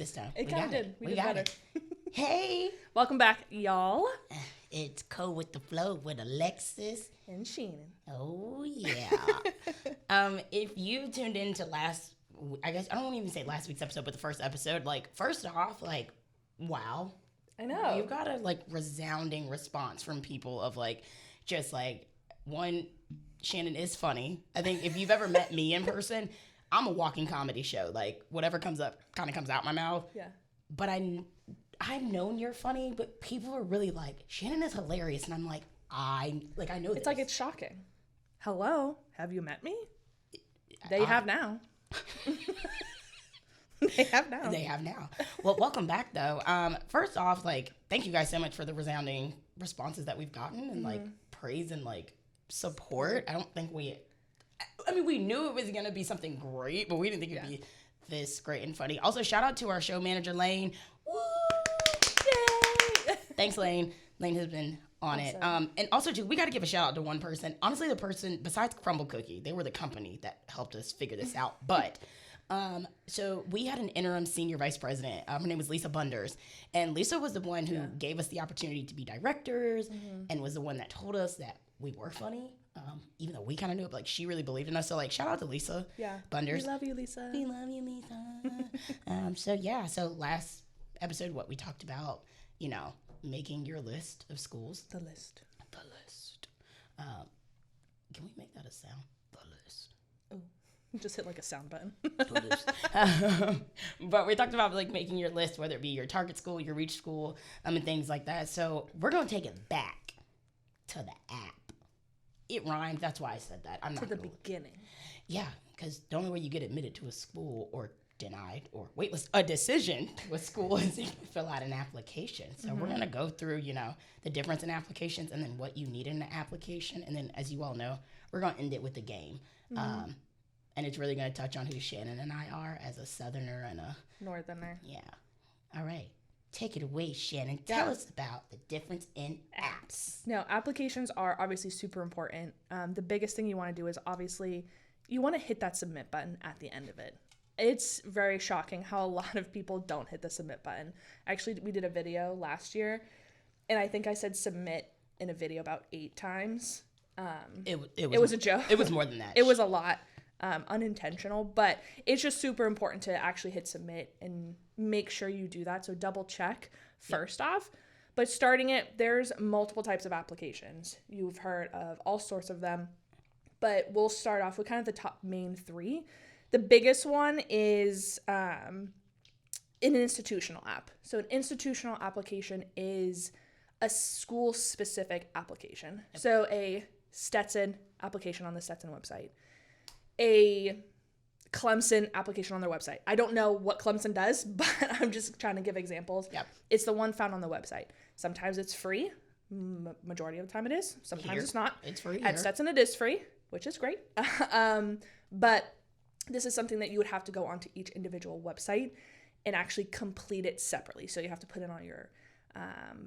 this time. It kind of did. We got it. Hey. Welcome back, y'all. It's Co with the Flow with Alexis. And Shannon. Oh, yeah. If you tuned into I guess, I don't even say last week's episode, but the first episode, like, first off, like, wow. I know. You've got a, like, resounding response from people of, like, just, like, one, Shannon is funny. I think if you've ever met me in person, I'm a walking comedy show. Like, whatever comes up kind of comes out my mouth. Yeah. But I've known you're funny, but people are really like, Shannon is hilarious. And I'm like, I know It's like, it's shocking. Hello, have you met me? They have now. They have now. Well, welcome back, though. First off, like, thank you guys so much for the resounding responses that we've gotten and, like, praise and, like, support. I don't think we knew it was going to be something great, but we didn't think it would be this great and funny. Also, shout out to our show manager, Lane. Woo! Yay! Thanks, Lane. Lane has been on it. And also, too, we got to give a shout out to one person. Honestly, the person, besides Crumble Cookie, they were the company that helped us figure this out. But, so we had an interim senior vice president. Her name was Lisa Bunders. And Lisa was the one who gave us the opportunity to be directors and was the one that told us that we were funny. Even though we kind of knew it, but, like, she really believed in us. So, like, shout out to Lisa Bunders. We love you, Lisa. We love you, Lisa. So last episode, what we talked about, you know, making your list of schools. The list. Can we make that a sound? The list. Oh, just hit like a sound button. The list. But we talked about, like, making your list, whether it be your target school, your reach school, and things like that. So we're going to take it back to the app. It rhymes. That's why I said that. I'm not to the beginning. Yeah, because the only way you get admitted to a school or denied or waitlist a decision to a school is if you fill out an application. So we're going to go through, you know, the difference in applications and then what you need in an application. And then, as you all know, we're going to end it with the game. And it's really going to touch on who Shannon and I are as a Southerner and a Northerner. Yeah. All right. Take it away, Shannon. Tell us about the difference in apps. Now, applications are obviously super important. The biggest thing you want to do is obviously you want to hit that submit button at the end of it. It's very shocking how a lot of people don't hit the submit button. Actually, we did a video last year, and I think I said submit in a video about 8 times. It was a joke. It was more than that. It was a lot. Unintentional, but it's just super important to actually hit submit and make sure you do that. So double check first off, but starting it, there's multiple types of applications. You've heard of all sorts of them, but we'll start off with kind of the top main 3. The biggest one is an institutional app. So an institutional application is a school specific application. Yep. So a Stetson application on the Stetson website. A Clemson application on their website. I don't know what Clemson does, but I'm just trying to give examples. Yep. It's the one found on the website. Sometimes it's free. Majority of the time it is. Sometimes it's not. It's free. At Stetson it is free, which is great. But this is something that you would have to go onto each individual website and actually complete it separately. So you have to put in all your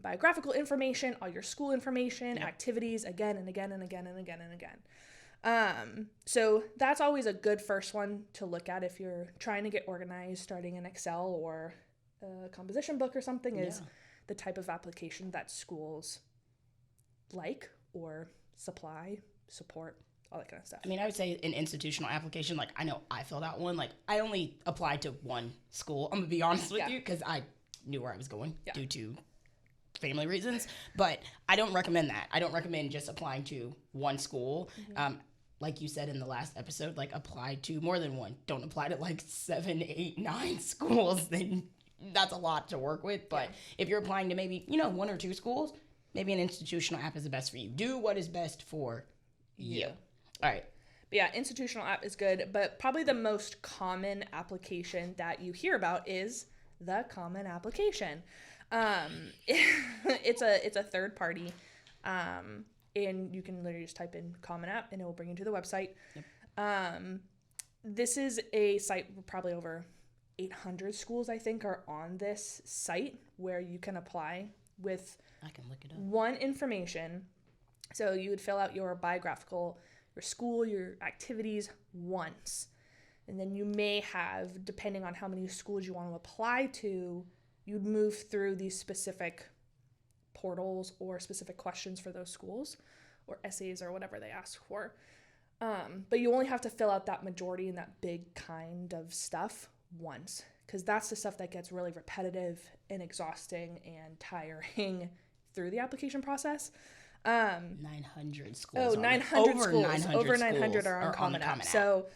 biographical information, all your school information, activities again and again and again and again and again. So that's always a good first one to look at if you're trying to get organized, starting in Excel or a composition book or something is the type of application that schools like or support, all that kind of stuff. I mean, I would say an institutional application, like, I know I filled out one. Like, I only applied to one school. I'm going to be honest with you because I knew where I was going due to family reasons. But I don't recommend that. I don't recommend just applying to one school. Like you said in the last episode, like, apply to more than one. Don't apply to, like, 7, 8, 9 schools. Then that's a lot to work with. But if you're applying to maybe, 1 or 2 schools, maybe an institutional app is the best for you. Do what is best for you. All right. But yeah, institutional app is good, but probably the most common application that you hear about is the Common Application. It's a third party, and you can literally just type in Common App, and it will bring you to the website. Yep. This is a site with probably over 800 schools, I think, are on this site where you can apply with I can look it up. One information. So you would fill out your biographical, your school, your activities once. And then you may have, depending on how many schools you want to apply to, you'd move through these specific portals or specific questions for those schools or essays or whatever they ask for. But you only have to fill out that majority and that big kind of stuff once, because that's the stuff that gets really repetitive and exhausting and tiring through the application process. 900 schools. Oh, 900 over schools. 900 Over 900 schools are on Common the App. Common App. So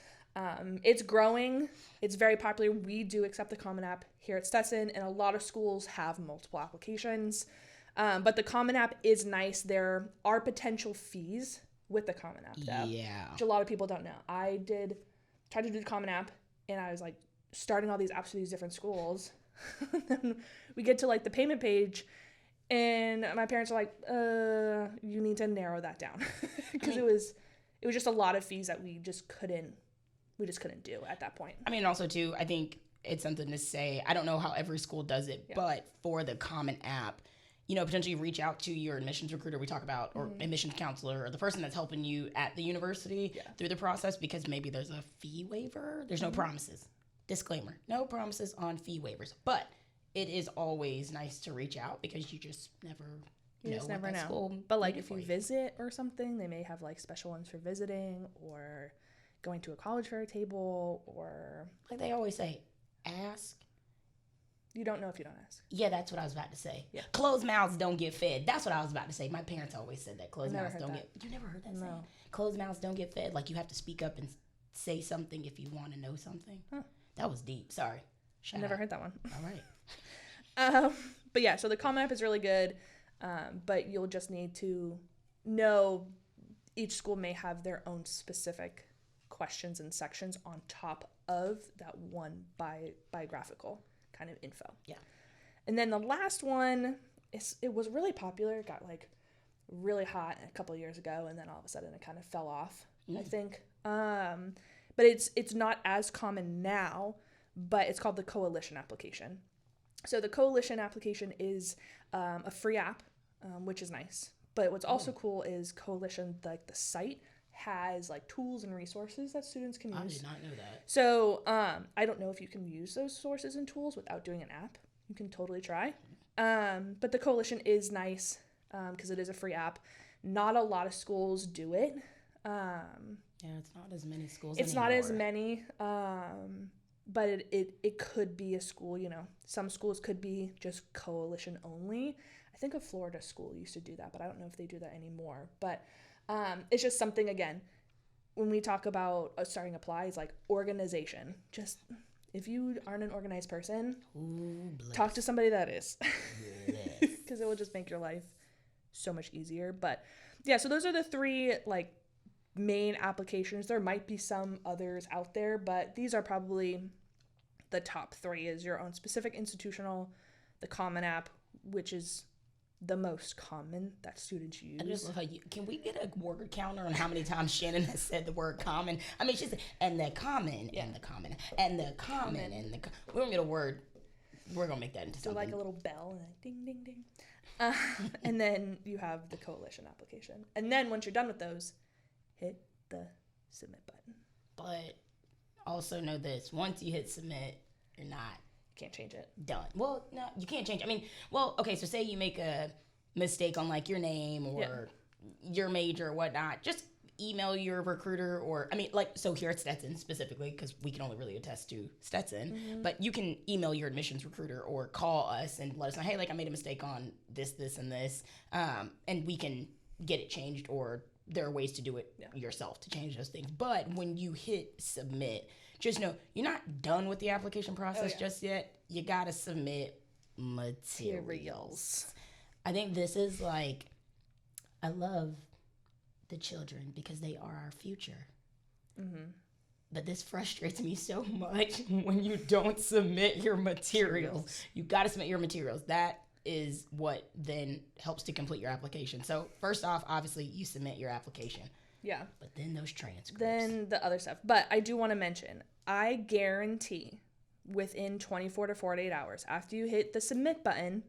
it's growing. It's very popular. We do accept the Common App here at Stetson, and a lot of schools have multiple applications. But the Common App is nice. There are potential fees with the Common App, though, which a lot of people don't know. I tried to do the Common App, and I was like starting all these apps for these different schools. Then we get to like the payment page, and my parents are like, you need to narrow that down, because it was just a lot of fees that we just couldn't do at that point. I mean, also too, I think it's something to say. I don't know how every school does it, but for the Common App, potentially reach out to your admissions recruiter we talk about, or admissions counselor, or the person that's helping you at the university through the process, because maybe there's a fee waiver. There's no promises. Disclaimer, no promises on fee waivers. But it is always nice to reach out, because you just never know. School but like if you visit or something, they may have like special ones for visiting or going to a college fair table, or like they always say, ask. You don't know if you don't ask. Yeah, that's what I was about to say. Yeah. Closed mouths don't get fed. That's what I was about to say. My parents always said that. Closed mouths don't get... You never heard that saying? Closed mouths don't get fed. Like, you have to speak up and say something if you want to know something. Huh. That was deep. Sorry. I never heard that one. All right. But yeah, so the Common App is really good. But you'll just need to know each school may have their own specific questions and sections on top of that one biographical kind of info. Yeah. And then the last one, it was really popular. It got like really hot a couple of years ago, and then all of a sudden it kind of fell off, I think. But it's not as common now, but it's called the Coalition application. So the Coalition application is a free app, which is nice. But what's also cool is Coalition, like the site, has like tools and resources that students can use. I did not know that. So I don't know if you can use those sources and tools without doing an app. You can totally try. But the Coalition is nice because it is a free app. Not a lot of schools do it. Yeah, it's not as many schools It's anymore. not as many, but it could be a school, Some schools could be just Coalition only. I think a Florida school used to do that, but I don't know if they do that anymore. But it's just something, again, when we talk about starting Apply, it's like organization. Just if you aren't an organized person, talk to somebody that is, because it will just make your life so much easier. But yeah, so those are the three like main applications. There might be some others out there, but these are probably the top three. Is your own specific institutional, the Common App, which is the most common that students use. I just love how can we get a word counter on how many times Shannon has said the word common? I mean, she's and the common, and the common, and the common, and the we don't get a word. We're gonna make that into something. So like a little bell and like ding ding ding. And then you have the Coalition application. And then once you're done with those, hit the submit button. But also know this, once you hit submit, you're not can't change it. Done. Well, no, you can't change. I mean, okay, so say you make a mistake on like your name or your major or whatnot, just email your recruiter so here at Stetson specifically, because we can only really attest to Stetson, but you can email your admissions recruiter or call us and let us know, hey, like I made a mistake on this, and this, and we can get it changed, or there are ways to do it yourself to change those things. But when you hit submit, just know you're not done with the application process just yet. You gotta submit materials. I think this is like, I love the children because they are our future. But this frustrates me so much when you don't submit your materials. You gotta submit your materials. That is what then helps to complete your application. So first off, obviously you submit your application. Yeah. But then those transcripts. Then the other stuff. But I do want to mention, I guarantee within 24 to 48 hours after you hit the submit button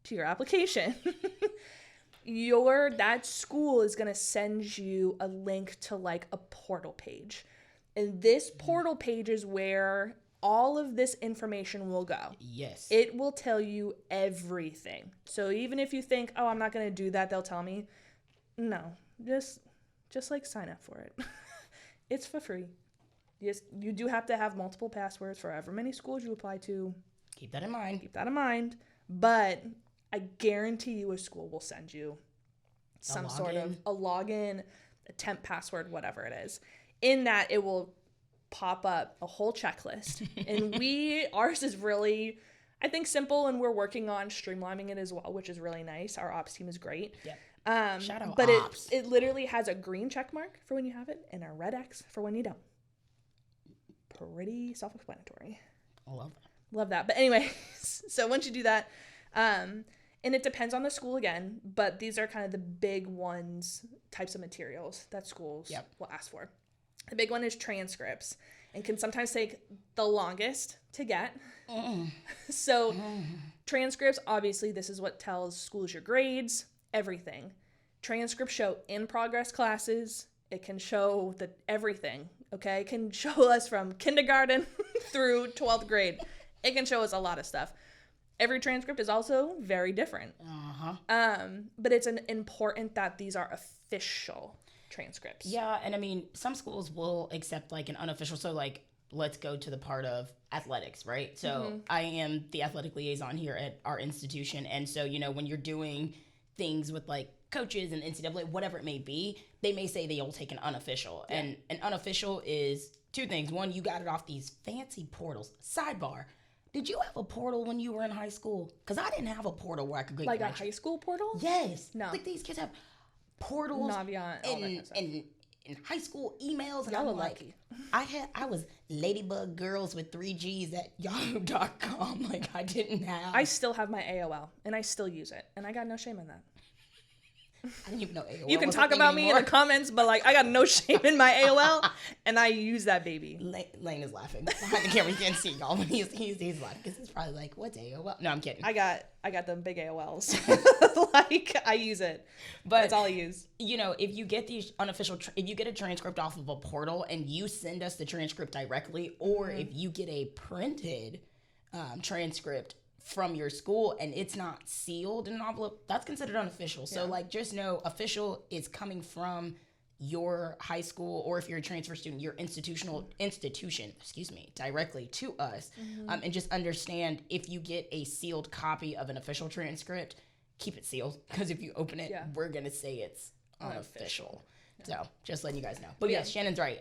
to your application, that school is going to send you a link to like a portal page. And this portal page is where all of this information will go. Yes. It will tell you everything. So even if you think, oh, I'm not going to do that, they'll tell me. No, just like sign up for it. It's for free. Yes, you do have to have multiple passwords for however many schools you apply to. Keep that in mind. Keep that in mind. But I guarantee you a school will send you some sort of a login, a temp password, whatever it is. In that, it will pop up a whole checklist. And ours is really, I think, simple, and we're working on streamlining it as well, which is really nice. Our ops team is great. Yep. Shout out but ops. It literally has a green check mark for when you have it and a red X for when you don't. Pretty self-explanatory. I love that. Love that. But anyway, so once you do that, and it depends on the school again, but these are kind of the big ones, types of materials that schools will ask for. The big one is transcripts, and can sometimes take the longest to get. So transcripts, obviously, this is what tells schools your grades, everything. Transcripts show in-progress classes. It can show everything, okay? It can show us from kindergarten through 12th grade. It can show us a lot of stuff. Every transcript is also very different. But it's important that these are official transcripts. Yeah, and I mean, some schools will accept like an unofficial. So like, let's go to the part of athletics, right? So I am the athletic liaison here at our institution. And so, you know, when you're doing things with like coaches and NCAA, whatever it may be, they may say they'll take an unofficial. Yeah. And an unofficial is two things. One, you got it off these fancy portals. Sidebar. Did you have a portal when you were in high school? Because I didn't have a portal where I could go. Like a high school portal? Yes. No. Like these kids have portals and high school emails. And y'all I'm are like, lucky. I was Ladybug Girls with 3 G's at yahoo.com. Like I didn't have. I still have my AOL and I still use it. And I got no shame in that. I didn't even know AOL. You can talk about me in the comments, but like I got no shame in my AOL, and I use that baby. Lane is laughing behind the camera. You can't see y'all, but he's laughing because he's probably like, "What's AOL?" No, I'm kidding. I got them big AOLs. Like I use it, but that's all I use. You know, if you get these unofficial, if you get a transcript off of a portal and you send us the transcript directly, or if you get a printed transcript from your school and it's not sealed in an envelope, that's considered unofficial. So like, just know official is coming from your high school, or if you're a transfer student, your institution, directly to us. And just understand, if you get a sealed copy of an official transcript, keep it sealed, because if you open it, we're gonna say it's unofficial. So just letting you guys know. But yes, Shannon's right.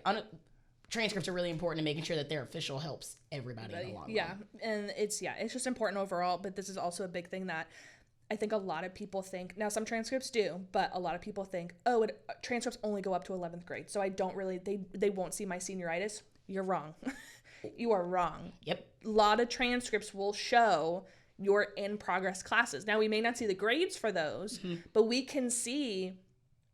Transcripts are really important, and making sure that they're official helps everybody in the long run. And it's just important overall, but this is also a big thing that I think a lot of people think. Now, some transcripts do, but a lot of people think, oh, transcripts only go up to 11th grade, so I don't really, they won't see my senioritis. You're wrong. You are wrong. Yep. A lot of transcripts will show your in-progress classes. Now, we may not see the grades for those, but we can see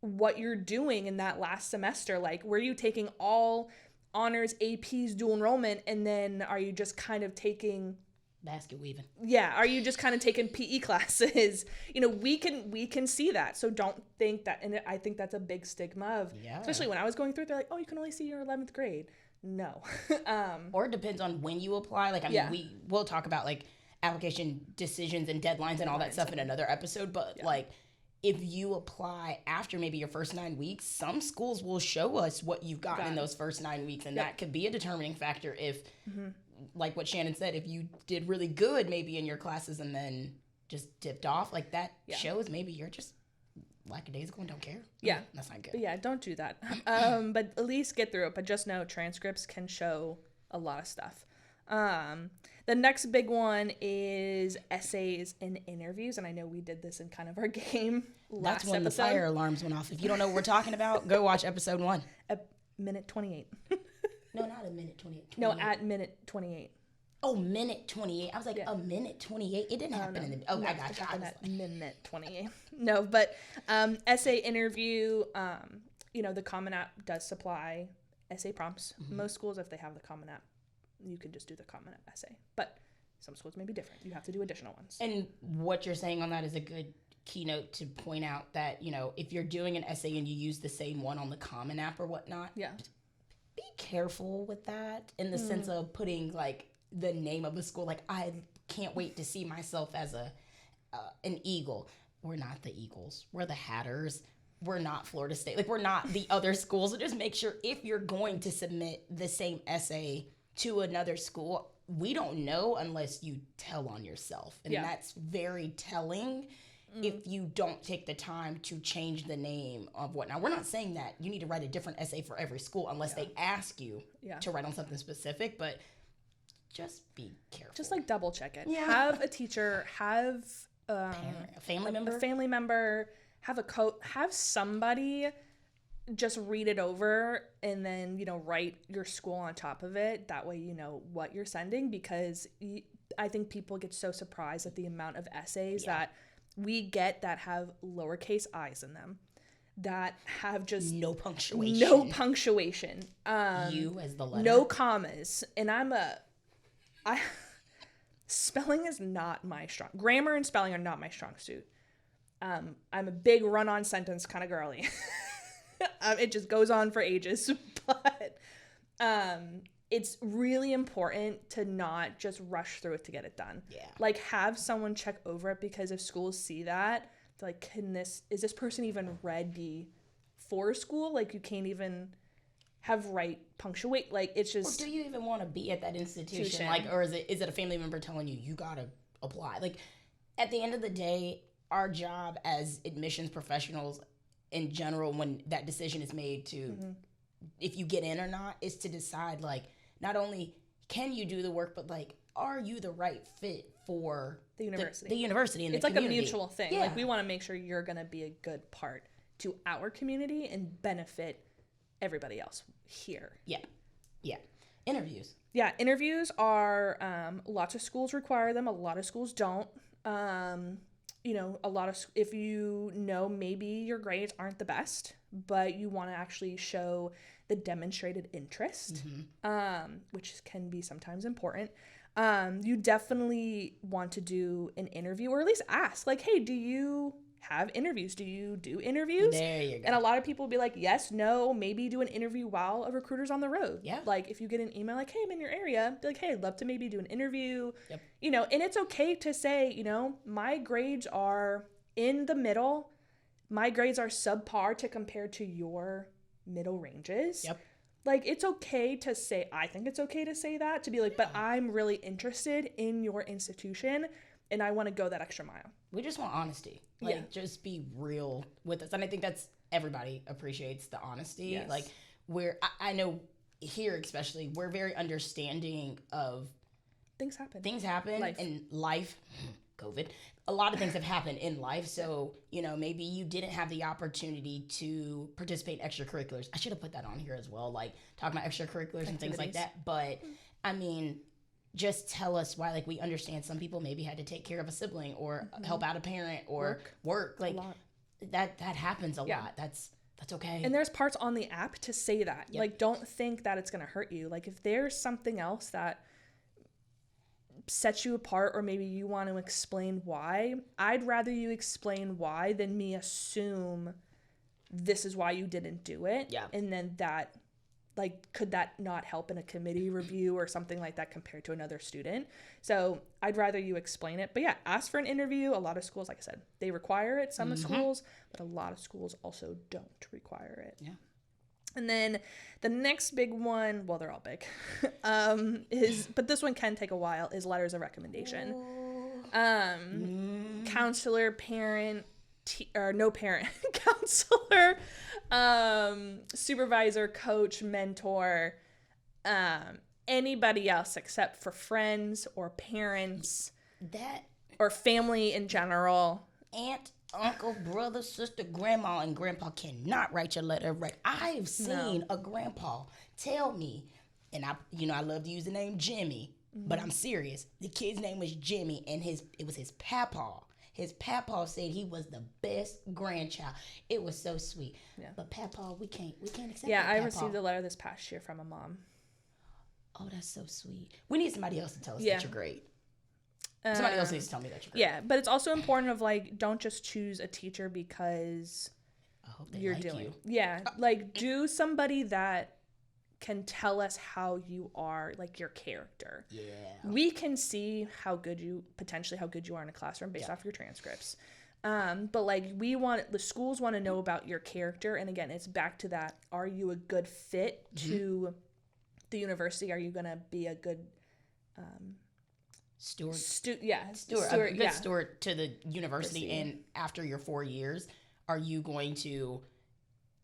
what you're doing in that last semester. Like, were you taking all honors, APs, dual enrollment, and then are you just kind of taking basket weaving? Yeah, are you just kind of taking PE classes? You know, we can see that. So don't think that, and I think that's a big stigma of, especially when I was going through it, they're like, oh, you can only see your 11th grade. No. Or it depends on when you apply. Like, I mean, we'll talk about like application decisions and deadlines and all that stuff in another episode, but like, if you apply after maybe your first 9 weeks, some schools will show us what you've gotten in those first 9 weeks. And that could be a determining factor if, like what Shannon said, if you did really good maybe in your classes and then just dipped off, like that shows maybe you're just lackadaisical and don't care. Yeah. That's not good. But yeah, don't do that. But at least get through it. But just know transcripts can show a lot of stuff. The next big one is essays and interviews, and I know we did this in kind of our game last That's when episode. The fire alarms went off. If you don't know what we're talking about, go watch episode 1. At minute 28. No, not a minute 28. No, at minute 28. Oh, minute 28. I was like, a minute 28? It didn't happen in the... Oh, I got you. At minute 28. No, but essay interview, you know, the Common App does supply essay prompts. Most schools, if they have the Common App, you can just do the Common App essay. But some schools may be different. You have to do additional ones. And what you're saying on that is a good keynote to point out that, you know, if you're doing an essay and you use the same one on the Common App or whatnot, be careful with that in the sense of putting like the name of a school. Like, I can't wait to see myself as an Eagle. We're not the Eagles. We're the Hatters. We're not Florida State. Like, we're not the other schools. So just make sure if you're going to submit the same essay to another school, we don't know unless you tell on yourself. And that's very telling if you don't take the time to change the name of what. Now, we're not saying that you need to write a different essay for every school unless they ask you to write on something specific, but just be careful. Just like double check it. Yeah. Have a teacher, have a family member, have somebody just read it over and then, write your school on top of it. That way you know what you're sending, because I think people get so surprised at the amount of essays that we get that have lowercase i's in them, that have just no punctuation. You as the letter. No commas. And spelling is not my strong. Grammar and spelling are not my strong suit. I'm a big run-on sentence kind of girly. It just goes on for ages, but it's really important to not just rush through it to get it done. Yeah. Like, have someone check over it, because if schools see that, they're like, is this person even ready for school? Like, you can't even have right punctuate. Like, it's just. Or do you even want to be at that institution? Like, or is it a family member telling you gotta apply? Like, at the end of the day, our job as admissions professionals in general, when that decision is made to if you get in or not, is to decide, like, not only can you do the work, but like, are you the right fit for the university? The university and it's the like community. A mutual thing. Yeah. Like, we want to make sure you're going to be a good part to our community and benefit everybody else here. Yeah. Interviews. Yeah, interviews are lots of schools require them. A lot of schools don't. If maybe your grades aren't the best, but you want to actually show the demonstrated interest, which can be sometimes important. You definitely want to do an interview, or at least ask, like, hey, do you have interviews? Do you do interviews? There you go. And a lot of people will be like, yes, no, maybe do an interview while a recruiter's on the road. Yeah. Like, if you get an email like, hey, I'm in your area, be like, hey, I'd love to maybe do an interview. Yep. And it's okay to say, my grades are in the middle. My grades are subpar to compare to your middle ranges. Yep. Like, it's okay to say, I think it's okay to say that, to be like, but I'm really interested in your institution and I want to go that extra mile. We just want honesty. Like, just be real with us. And I think everybody appreciates the honesty. Yes. Like, I know here especially, we're very understanding of things happen in life. COVID. A lot of things have happened in life. So, maybe you didn't have the opportunity to participate in extracurriculars. I should have put that on here as well, like talking about extracurriculars and things like that. But I mean, just tell us why. Like, we understand some people maybe had to take care of a sibling or help out a parent or work. Like, that happens a lot. That's okay. And there's parts on the app to say that. Yep. Like, don't think that it's going to hurt you. Like, if there's something else that sets you apart, or maybe you want to explain why, I'd rather you explain why than me assume this is why you didn't do it. Yeah. And then that, like, could that not help in a committee review or something like that compared to another student? So I'd rather you explain it. But yeah, ask for an interview. A lot of schools, like I said, they require it, some schools, but a lot of schools also don't require it. Yeah. And then the next big one, well, they're all big, but this one can take a while, is letters of recommendation. Counselor, parent, no parent, counselor, supervisor, coach, mentor, anybody else except for friends or parents or family in general. Aunt, uncle, brother, sister, grandma, and grandpa cannot write your letter. Right? I've seen a grandpa tell me, and I love to use the name Jimmy, but I'm serious. The kid's name was Jimmy, and it was his papa. His papa said he was the best grandchild. It was so sweet. Yeah. But papa, we can't accept that. Yeah, I received a letter this past year from a mom. Oh, that's so sweet. We need somebody else to tell us that you're great. Somebody else needs to tell me that you're great. Yeah, but it's also important of, like, don't just choose a teacher because I hope they you're like doing. You. Yeah, like, do somebody that can tell us how you are, like your character. Yeah. We can see potentially how good you are in a classroom based off your transcripts. But like the schools want to know about your character. And again, it's back to that. Are you a good fit to the university? Are you going to be a good, steward to the university? And after your 4 years, are you going to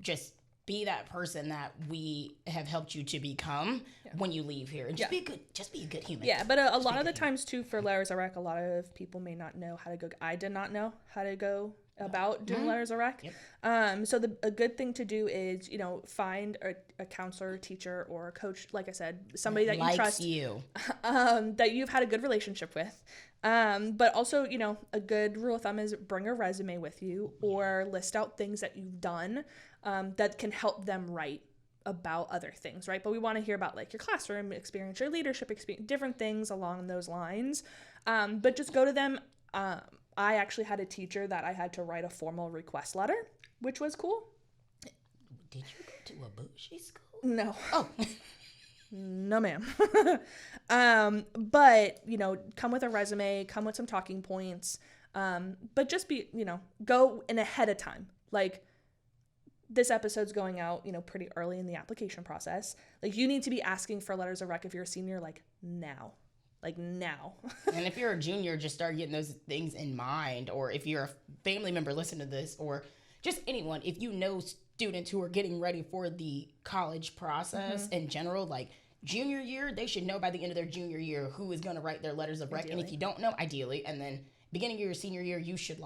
just be that person that we have helped you to become when you leave here, and just be a good human. Yeah, but a lot of the times too, for letters of rec, a lot of people may not know how to go. I did not know how to go about doing letters of rec. Yep. So a good thing to do is, find a counselor, teacher, or a coach, like I said, somebody that you trust, that you've had a good relationship with. But also, a good rule of thumb is bring a resume with you, or list out things that you've done that can help them write about other things, right? But we want to hear about like your classroom experience, your leadership experience, different things along those lines. But just go to them. I actually had a teacher that I had to write a formal request letter, which was cool. Did you go to a bougie school? No. Oh. No, ma'am. But, come with a resume, come with some talking points. But just go in ahead of time. Like, this episode's going out, pretty early in the application process. Like, you need to be asking for letters of rec if you're a senior, now. And if you're a junior, just start getting those things in mind. Or if you're a family member, listen to this. Or just anyone, if you know students who are getting ready for the college process in general, like junior year, they should know by the end of their junior year who is going to write their letters of rec. Ideally. And if you don't know, ideally, and then beginning of your senior year, you should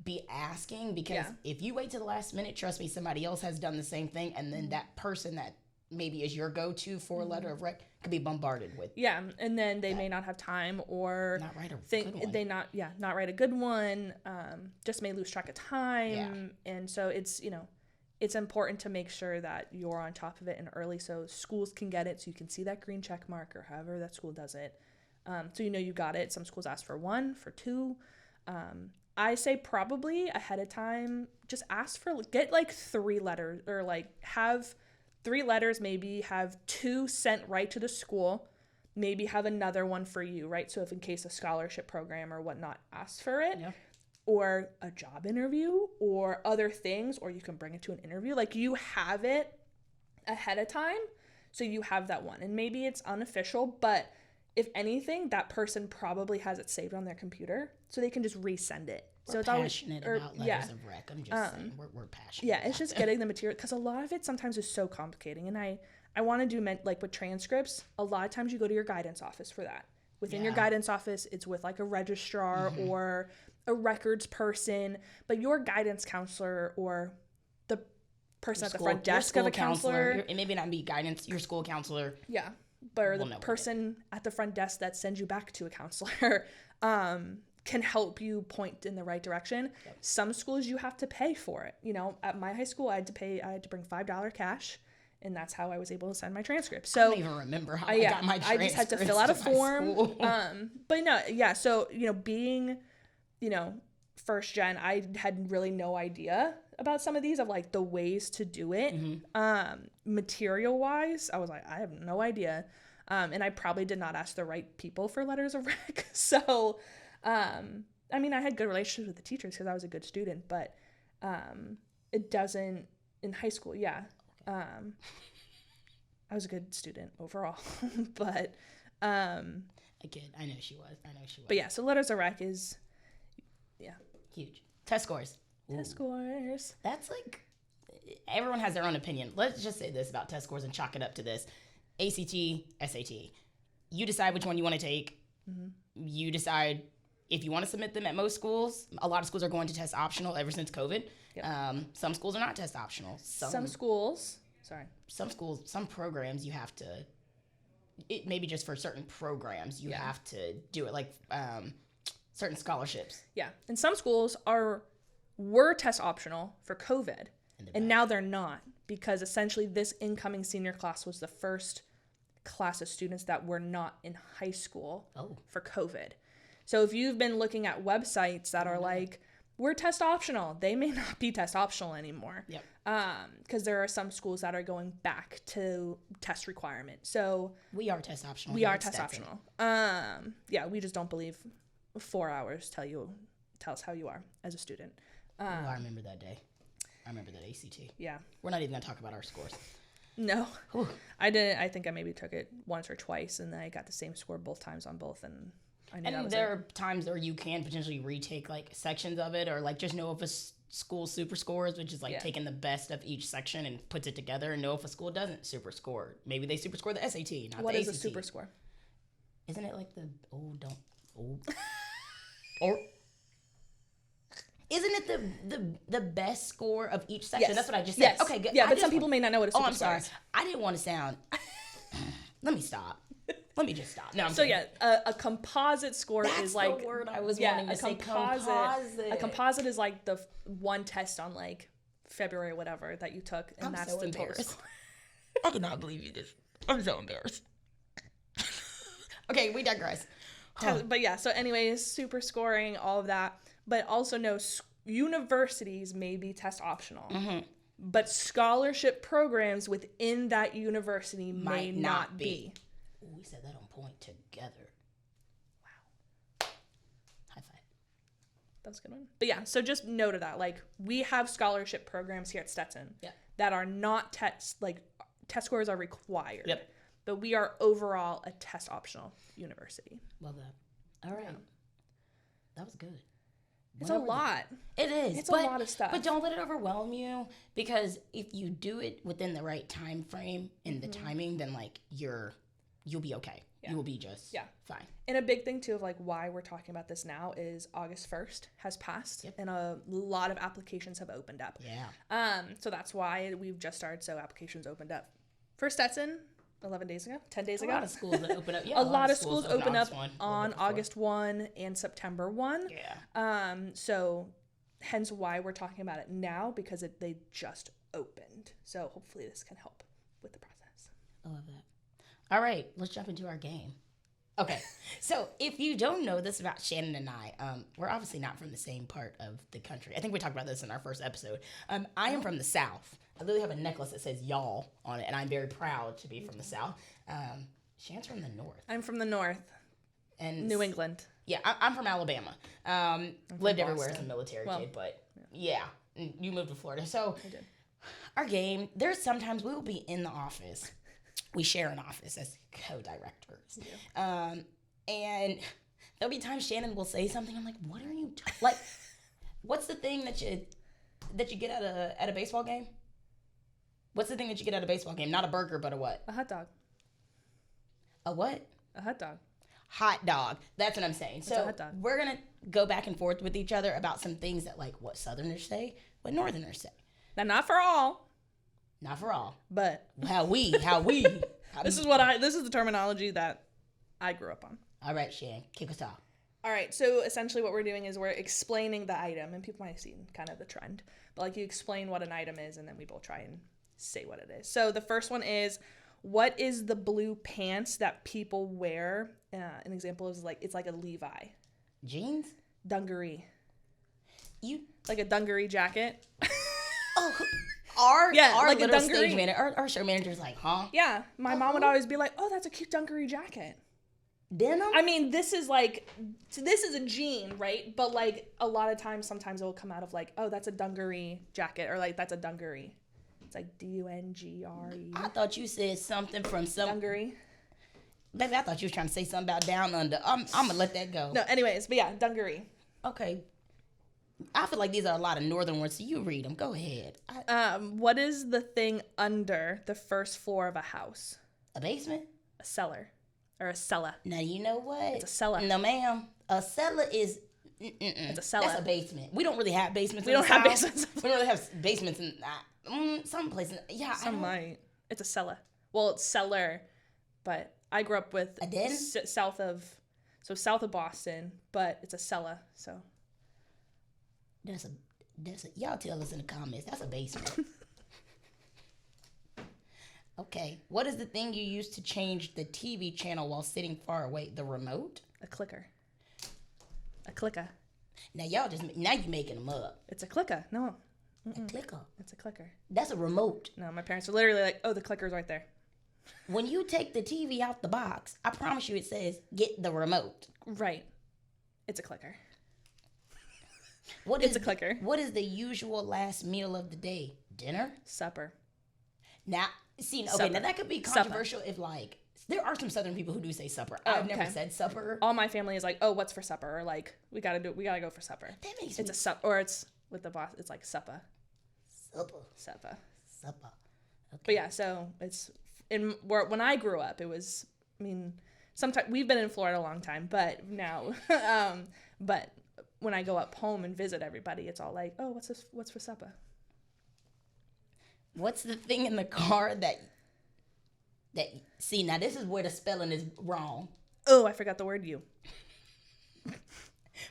be asking, because if you wait to the last minute, trust me, somebody else has done the same thing, and then that person that maybe is your go-to for a letter of rec could be bombarded with. Yeah, and then they may not have time, or not write a good one. Not write a good one. Just may lose track of time, and so it's it's important to make sure that you're on top of it and early, so schools can get it, so you can see that green check mark, or however that school does it, so you got it. Some schools ask for 1, for 2. I say probably ahead of time, just ask for, get 3 letters, or have 3 letters, maybe have 2 sent right to the school, maybe have another one for you, right? So if in case a scholarship program or whatnot asks for it, or a job interview or other things, or you can bring it to an interview, you have it ahead of time, so you have that one. And maybe it's unofficial, but if anything, that person probably has it saved on their computer, so they can just resend it. We're passionate about letters of rec. I'm just saying, we're passionate. Yeah, it's just getting the material, because a lot of it sometimes is so complicating. And I want to do with transcripts, a lot of times you go to your guidance office for that. Within your guidance office, it's with a registrar or a records person, but your guidance counselor or the person at the front desk of a counselor. It maybe not be guidance, your school counselor. Yeah, but the person at the front desk that sends you back to a counselor can help you point in the right direction. Yep. Some schools you have to pay for it. At my high school, I had to bring $5 cash, and that's how I was able to send my transcript. So I don't even remember how I got my transcripts. I just had to fill out a form. But no, yeah. So being, first gen, I had really no idea about some of these, of the ways to do it. Material wise, I was I have no idea, and I probably did not ask the right people for letters of rec. So. I had good relationships with the teachers because I was a good student, but it doesn't in high school. Yeah. I was a good student overall, but again, I know she was. But yeah, so letters of rec is huge. Test scores. Ooh. Test scores. That's everyone has their own opinion. Let's just say this about test scores and chalk it up to this. ACT, SAT. You decide which one you want to take. You decide if you want to submit them at most schools. A lot of schools are going to test optional ever since COVID. Yep. Some schools are not test optional. Some programs you have to, maybe just for certain programs, you have to do it, certain scholarships. Yeah. And some schools were test optional for COVID, and now they're not, because essentially this incoming senior class was the first class of students that were not in high school for COVID. So if you've been looking at websites that are were test optional. They may not be test optional anymore. Yep. Because there are some schools that are going back to test requirement. So we are test optional. We are test optional. Yeah, we just don't believe 4 hours tell us how you are as a student. I remember that day. I remember that ACT. Yeah. We're not even going to talk about our scores. No. Whew. I didn't. I think I maybe took it once or twice, and then I got the same score both times on both, and I knew that And was there it. are times where you can potentially retake like sections of it, or like just know if a school super scores, which is like taking the best of each section and puts it together, and know if a school doesn't super score. Maybe they super score the SAT, not What the is ACT. a super score? Isn't it like the or isn't it the best score of each section? Yes. That's what I just said. Yes. Okay, good. Yeah, but some people may not know what a super Oh, I'm score sorry. is. I didn't want to sound. Let me stop. Let me just stop. No, I'm So kidding. yeah, a composite score That's is like the word I was yeah, wanting to a say. composite. A composite is like the one test on like February or whatever that you took, and I'm that's so the total embarrassed. score. I cannot believe you did. I'm so embarrassed. Okay, we digress. But yeah, so anyways, super scoring, all of that, but also no universities may be test optional. Mm-hmm. But scholarship programs within that university may Might not be. Ooh, we said that on point together. Wow. High five. That was a good one. But yeah, so just note of that. Like, we have scholarship programs here at Stetson that are not test scores are required. Yep. But we are overall a test optional university. Love that. All right. That was good. It's a lot. It is. It's a lot of stuff. But don't let it overwhelm you, because if you do it within the right time frame and the timing, then like you'll be okay. Yeah. You will be just fine. And a big thing too of like why we're talking about this now is August 1st has passed and a lot of applications have opened up. Yeah. So that's why we've just started. So applications opened up for Stetson 10 days ago. A lot of schools that open up. Yeah, a lot of schools open up on August 1 and September 1. Yeah. So hence why we're talking about it now, because they just opened. So hopefully this can help with the process. I love that. All right, let's jump into our game. Okay, so if you don't know this about Shannon and I, we're obviously not from the same part of the country. I think we talked about this in our first episode. I am from the South. I literally have a necklace that says y'all on it, and I'm very proud to be from the South. Shannon's from the North. I'm from the North. And New England. Yeah, I'm from Alabama. Lived everywhere as a Boston. military kid, but yeah, you moved to Florida. So I did. Our game, there's sometimes we will be in the office. We share an office as co-directors. Yeah. And there'll be times Shannon will say something. I'm like, what are you like? What's the thing that you get at a baseball game? What's the thing that you get at a baseball game? Not a burger, but a what? A hot dog. A what? A hot dog. Hot dog. That's what I'm saying. It's a So hot dog. we're going to go back and forth with each other about some things that like what Southerners say, what Northerners say. Now, not for all. Not for all. But How we. this is the terminology that I grew up on. All right, Shan, kick us off. All right, so essentially what we're doing is we're explaining the item, and people might have seen kind of the trend. But like you explain what an item is, and then we both try and say what it is. So the first one is, what is the blue pants that people wear? An example is like, it's like a Levi. Jeans? Dungaree. You Like a dungaree jacket. Our like a little dungaree. stage manager, our show manager's like, huh? Yeah, my mom would always be like, oh, that's a cute dungaree jacket. Denim? I mean, this is a jean, right? But like a lot of times, sometimes it will come out of like, oh, that's a dungaree jacket, or like that's a dungaree. It's like Dungre. I thought you said something from some... Dungaree. Baby, I thought you was trying to say something about down under. I'm going to let that go. No, anyways, but yeah, dungaree. Okay. I feel like these are a lot of northern words, so you read them. Go ahead. What is the thing under the first floor of a house? A basement? A cellar. Or a cella. Now, you know what? It's a cellar. No, ma'am. A cellar is... It's a cellar. That's a basement. We don't really have basements. We don't have basements. We don't really have basements in some places. Yeah, Some might. It's a cellar. Well, it's cellar, but I grew up with a den? south of Boston, but it's a cellar. So that's a y'all tell us in the comments. That's a basement. Okay. What is the thing you use to change the TV channel while sitting far away? The remote? a clicker. A clicker. Now you making them up. It's a clicker. No. A clicker. It's a clicker. That's a remote. No, my parents are literally like, oh, the clicker's right there. When you take the TV out the box, I promise you it says, get the remote. Right. It's a clicker. It's a clicker. What is the usual last meal of the day? Dinner? Supper. Now, see, Supper. now that could be controversial if, like, there are some Southern people who do say supper. I've never said supper. All my family is like, oh, what's for supper? Or like, we gotta go for supper. That makes It's a sup, or it's with the boss. It's like supper. Supper. Okay. But yeah, so it's when I grew up, it was. I mean, sometimes we've been in Florida a long time, but now, but when I go up home and visit everybody, it's all like, oh, what's for supper? What's the thing in the car that see, now this is where the spelling is wrong. Oh, I forgot the word you.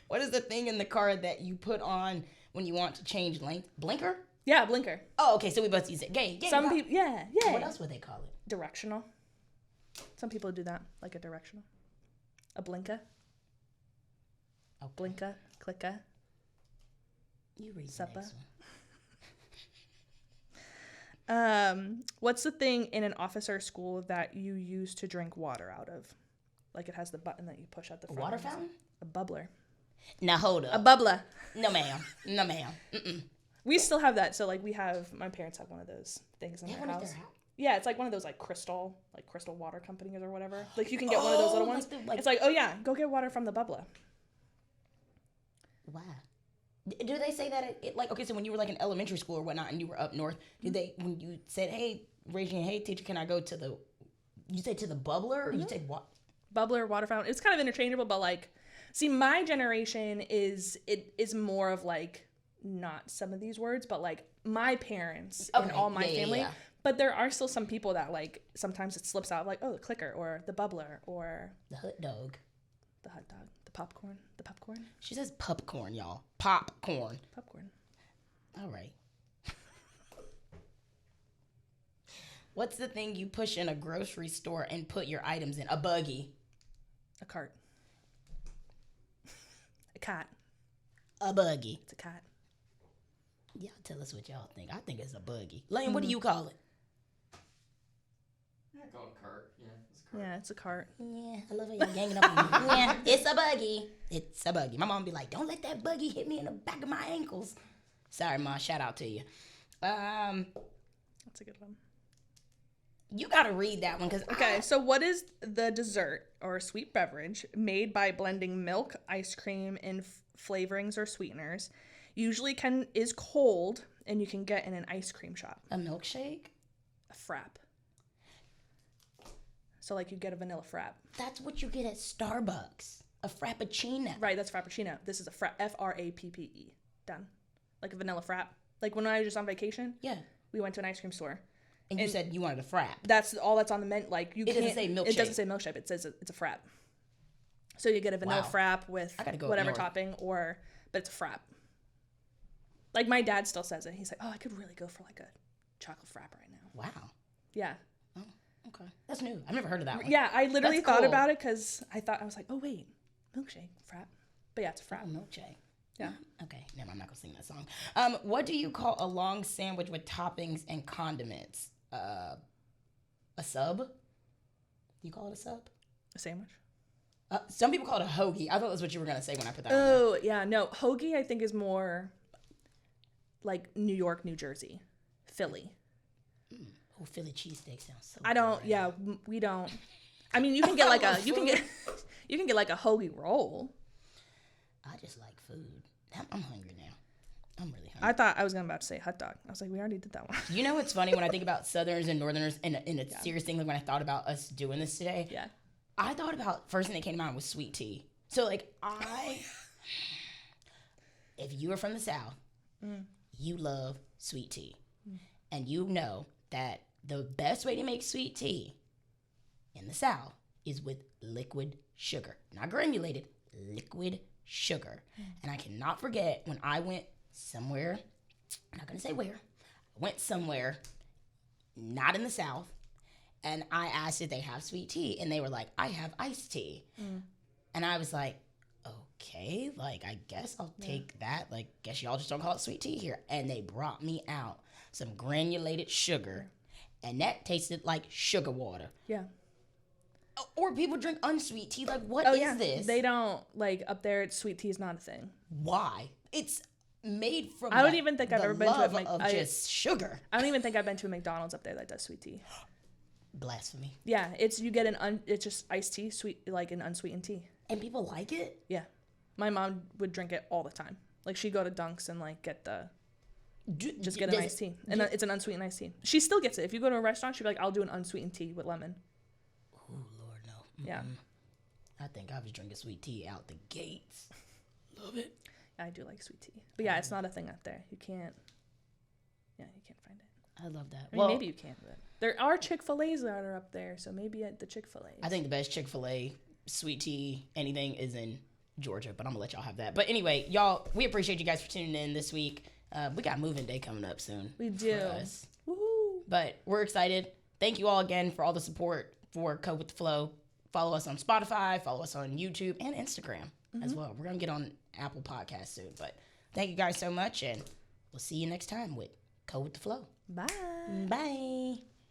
What is the thing in the car that you put on when you want to change length? Blinker? Yeah, blinker. Oh, okay, so we both use it. Gay. Some people, yeah. What else would they call it? Directional. Some people do that, like a directional. A blinker. Okay. Blinker, clicker. You read Supper. the next one. What's the thing in an office or school that you use to drink water out of? Like it has the button that you push at the front. A water fountain? A bubbler. Now hold up. A bubbler. No, ma'am. Mm-mm. We still have that. So like my parents have one of those things in their house. Yeah, it's like one of those like crystal water companies or whatever. Like you can get one of those little ones. It's like, oh yeah, go get water from the bubbler. Wow. Do they say that like, okay, so when you were like in elementary school or whatnot and you were up north, when you said, hey, raise your hand, hey, teacher, can I go to you said to the bubbler or you said what? Bubbler, water fountain. It's kind of interchangeable, but like, see, my generation is more of like, not some of these words, but like my parents and all my family. Yeah. But there are still some people that like, sometimes it slips out like, oh, the clicker or the bubbler or the hot dog. The hot dog. The popcorn. She says popcorn, y'all. Popcorn. All right. What's the thing you push in a grocery store and put your items in? A buggy. A cart. A cat. A buggy. It's a cat. Y'all tell us what y'all think. I think it's a buggy. Lane, what do you call it? I call it a cart. Yeah, it's a cart. Yeah, I love how y'all ganging up on me. Yeah, it's a buggy. It's a buggy. My mom be like, don't let that buggy hit me in the back of my ankles. Sorry, Ma. Shout out to you. That's a good one. You got to read that one. Okay, so what is the dessert or sweet beverage made by blending milk, ice cream, and flavorings or sweeteners? Usually is cold, and you can get in an ice cream shop. A milkshake? A frap. So, like, you get a vanilla frap. That's what you get at Starbucks. A frappuccino. Right, that's frappuccino. This is a frap. F-R-A-P-P-E. Done. Like a vanilla frap. Like, when I was just on vacation. Yeah. We went to an ice cream store. And you said you wanted a frap. That's all that's on the menu. Like, you can't. It doesn't say milkshake. It doesn't say milkshake. It says it's a frap. So, you get a vanilla frap with whatever topping, but it's a frap. Like, my dad still says it. He's like, oh, I could really go for, like, a chocolate frap right now. Wow. Yeah. Oh. Okay. That's new. I've never heard of that one. Yeah, I literally thought about it because I was like, oh, wait, milkshake, frap. But yeah, it's a frap. Oh, milkshake. Yeah. Okay. Never, I'm not going to sing that song. What do you call a long sandwich with toppings and condiments? A sub? Do you call it a sub? A sandwich? Some people call it a hoagie. I thought that's what you were going to say when I put that on there. Yeah. No, hoagie I think is more like New York, New Jersey, Philly. Oh, Philly cheesesteak sounds so I don't, good. Yeah, we don't. I mean, you can get like you can get like a hoagie roll. I just like food. I'm hungry now. I'm really hungry. I thought I was about to say hot dog. I was like, we already did that one. You know what's funny when I think about Southerners and Northerners and a serious thing, like when I thought about us doing this today? Yeah. I thought about, first thing that came to mind was sweet tea. So like if you are from the South, you love sweet tea. And you know that the best way to make sweet tea in the South is with liquid sugar. Not granulated, liquid sugar. And I cannot forget when I went somewhere, I'm not going to say where, I went somewhere not in the South, and I asked if they have sweet tea, and they were like, I have iced tea. And I was like, okay, like, I guess I'll take that. Like, guess y'all just don't call it sweet tea here. And they brought me out some granulated sugar, and that tasted like sugar water. Yeah. Or people drink unsweet tea. Like, what is this? They don't, like, up there, sweet tea is not a thing. Why? It's made from I don't even think I've ever been to just sugar. I don't even think I've been to a McDonald's up there that does sweet tea. Blasphemy. Yeah, you get it's just iced tea, sweet, like an unsweetened tea. And people like it? Yeah. My mom would drink it all the time. Like, she'd go to Dunk's and, like, get an iced tea. And it's an unsweetened iced tea. She still gets it. If you go to a restaurant, she'd be like, I'll do an unsweetened tea with lemon. Oh, Lord, no. Mm-mm. Yeah. I think I was drinking sweet tea out the gates. Love it. I do like sweet tea. But, yeah, it's not a thing up there. You can't find it. I love that. I mean, maybe you can, but there are Chick-fil-A's that are up there, so maybe at the Chick-fil-A's. I think the best Chick-fil-A, sweet tea, anything is in Georgia, but I'm going to let y'all have that. But anyway, y'all, we appreciate you guys for tuning in this week. We got moving day coming up soon. We do. For us. Woohoo. But we're excited. Thank you all again for all the support for Code with the Flow. Follow us on Spotify, follow us on YouTube and Instagram as well. We're going to get on Apple Podcasts soon. But thank you guys so much, and we'll see you next time with Code with the Flow. Bye. Bye.